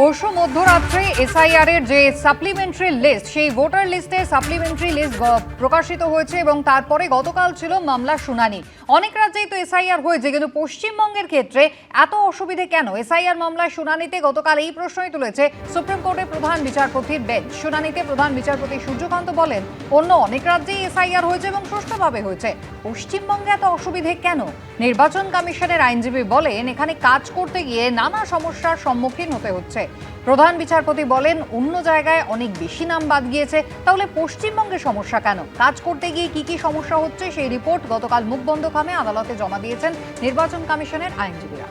পরশু মধ্যরাত্রে এসআইআর এর যে সাপ্লিমেন্টারি লিস্ট, সেই ভোটার লিস্টে সাপ্লিমেন্টারি লিস্ট প্রকাশিত হয়েছে এবং তারপরে গতকাল ছিল মামলা শুনানি। অনেক রাজ্যেই তো এসআইআর হয়েছে, কিন্তু পশ্চিমবঙ্গের ক্ষেত্রে এত অসুবিধে কেন? এসআইআর মামলার শুনানিতে গতকাল এই প্রশ্নই তুলেছে সুপ্রিম কোর্টের প্রধান বিচারপতির বেঞ্চ। শুনানিতে প্রধান বিচারপতি সূর্যকান্ত বলেন, অন্য অনেক রাজ্যেই এসআইআর হয়েছে এবং সুষ্ঠুভাবে হয়েছে, পশ্চিমবঙ্গে এত অসুবিধে কেন? নির্বাচন কমিশনের আইনজীবী বলেন, এখানে কাজ করতে গিয়ে নানা সমস্যার সম্মুখীন হতে হচ্ছে। প্রধান বিচারপতি বলেন, অন্য জায়গায় অনেক বেশি নাম বাদ গিয়েছে, তাহলে পশ্চিমবঙ্গে সমস্যা কেন? কাজ করতে গিয়ে কি কি সমস্যা হচ্ছে সেই রিপোর্ট গতকাল মুখবন্ধখামে আদালতে জমা দিয়েছেন নির্বাচন কমিশনের আইনজীবীরা।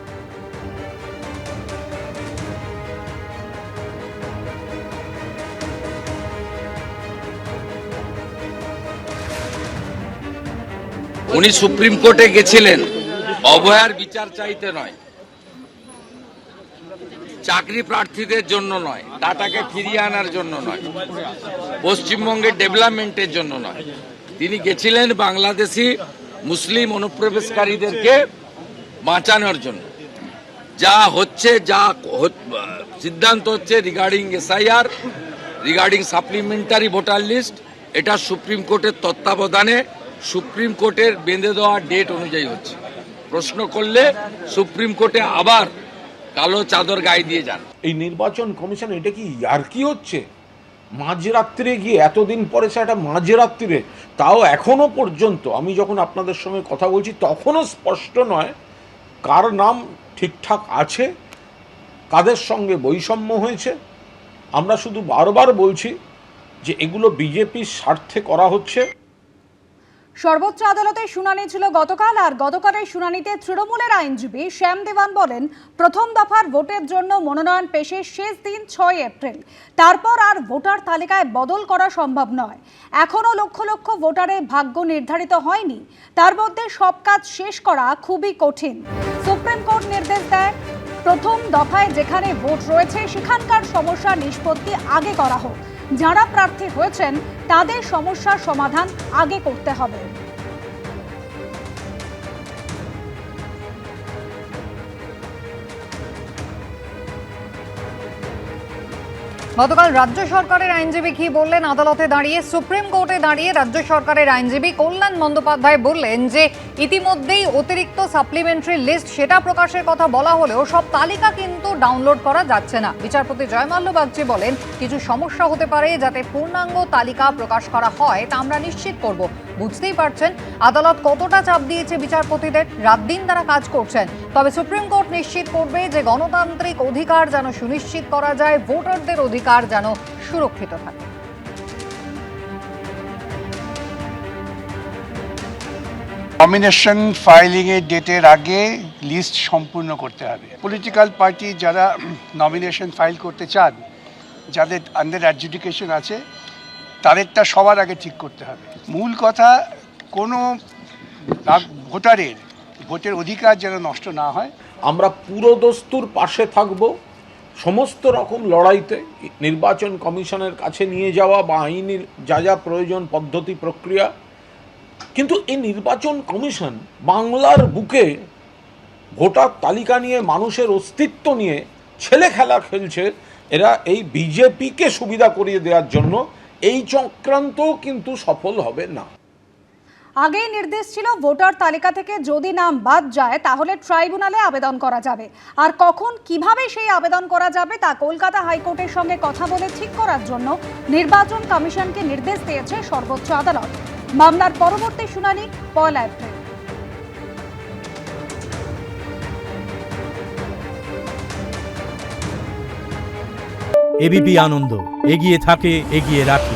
উনি সুপ্রিম কোর্টে গেছিলেন অভয়ার বিচার চাইতে নয়, চাকরি প্রার্থীদের জন্য নয়, টাটাকে ফিরিয়ে আনার জন্য নয়, পশ্চিমবঙ্গের ডেভেলপমেন্টের জন্য নয়। তিনি গেছিলেন বাংলাদেশি মুসলিম অনুপ্রবেশকারীদেরকে বাঁচানোর জন্য। যা হচ্ছে, যা সিদ্ধান্ত হচ্ছে regarding SIR, regarding supplementary voter list, এটা সুপ্রিম কোর্টের তত্ত্বাবধানে সুপ্রিম কোর্টের বেঁধে দেওয়া ডেট অনুযায়ী হচ্ছে। প্রশ্ন করলে সুপ্রিম কোর্টে আবার কালো চাদর গায়ে দিয়ে যান। এই নির্বাচন কমিশন এটা কি আর কি হচ্ছে? মাঝরাত্রে গিয়ে এতদিন পরে সেটা মাঝরাত্রিরে, তাও এখনো পর্যন্ত আমি যখন আপনাদের সঙ্গে কথা বলছি তখনও স্পষ্ট নয় কার নাম ঠিকঠাক আছে, কাদের সঙ্গে বৈষম্য হয়েছে। আমরা শুধু বারবার বলছি যে এগুলো বিজেপির স্বার্থে করা হচ্ছে। সর্বোচ্চ আদালতে শুনানি ছিল গতকাল, আর গতকালের শুনানিতে তৃণমূলের আইনজীবী শ্যাম দেওয়ান বলেন, প্রথম দফার ভোটের জন্য মনোনয়ন পেশের শেষ দিন 6 এপ্রিল, তারপর আর ভোটার তালিকায় বদল করা সম্ভব নয়। এখনও লক্ষ লক্ষ ভোটারের ভাগ্য নির্ধারিত হয়নি, তার মধ্যে সব কাজ শেষ করা খুবই কঠিন। সুপ্রিম কোর্ট নির্দেশ দেয়, প্রথম দফায় যেখানে ভোট রয়েছে সেখানকার সমস্যা নিষ্পত্তি আগে করা হোক। যারা প্রার্থী হয়েছেন তাদের সমস্যার সমাধান আগে করতে হবে। গতকাল রাজ্য সরকারের আইনজীবী কি বললেন আদালতে দাঁড়িয়ে? সুপ্রিম কোর্টে দাঁড়িয়ে রাজ্য সরকারের আইনজীবী কল্যাণ বন্দ্যোপাধ্যায় বললেন যে ইতিমধ্যেই অতিরিক্ত সাপ্লিমেন্টারি লিস্ট সেটা প্রকাশের কথা বলা হলেও সব তালিকা কিন্তু ডাউনলোড করা যাচ্ছে না। বিচারপতি জয়মাল্য বাগচি বলেন, কিছু সমস্যা হতে পারে, যাতে পূর্ণাঙ্গ তালিকা প্রকাশ করা হয় তা আমরা নিশ্চিত করব। বুঝতেই পারছেন আদালত কতটা চাপ দিয়েছে বিচারপতিদের, রাত দিন তারা কাজ করছেন। তবে সুপ্রিম কোর্ট নিশ্চিত করবে যে গণতান্ত্রিক অধিকার যেন সুনিশ্চিত করা যায়, ভোটারদের অধিকার যেন সুরক্ষিত থাকে। নমিনেশন ফাইলিং এর ডেটের আগে লিস্ট সম্পূর্ণ করতে হবে। পলিটিক্যাল পার্টি যারা নমিনেশন ফাইল করতে চান, যাদের আন্ডার অ্যাডজুডিকেশন আছে, তাদেরটা সবার আগে ঠিক করতে হবে। মূল কথা, কোনো ভোটের অধিকার যেন নষ্ট না হয়। আমরা পুরোদস্তুর পাশে থাকব সমস্ত রকম লড়াইতে। নির্বাচন কমিশনের কাছে নিয়ে যাওয়া বা আইনের যা যা প্রয়োজন পদ্ধতি প্রক্রিয়া, কিন্তু এই নির্বাচন কমিশন বাংলার বুকে ভোটার তালিকা নিয়ে, মানুষের অস্তিত্ব নিয়ে ছেলে খেলা খেলছে। এরা এই বিজেপিকে সুবিধা করিয়ে দেওয়ার জন্য এই চক্রান্ত কিন্তু সফল হবে না। আগেই নির্দেশ ছিল, ভোটার তালিকা থেকে যদি নাম বাদ যায় তাহলে ট্রাইব্যুনালে আবেদন করা যাবে, আর কখন কিভাবে সেই আবেদন করা যাবে তা কলকাতা হাইকোর্টের সঙ্গে কথা বলে ঠিক করার জন্য নির্বাচন কমিশনকে নির্দেশ দিয়েছে সর্বোচ্চ আদালত। মামলার পরবর্তী শুনানি 1 এপ্রিল। এবিপি আনন্দ, এগিয়ে থাকে, এগিয়ে রাখে।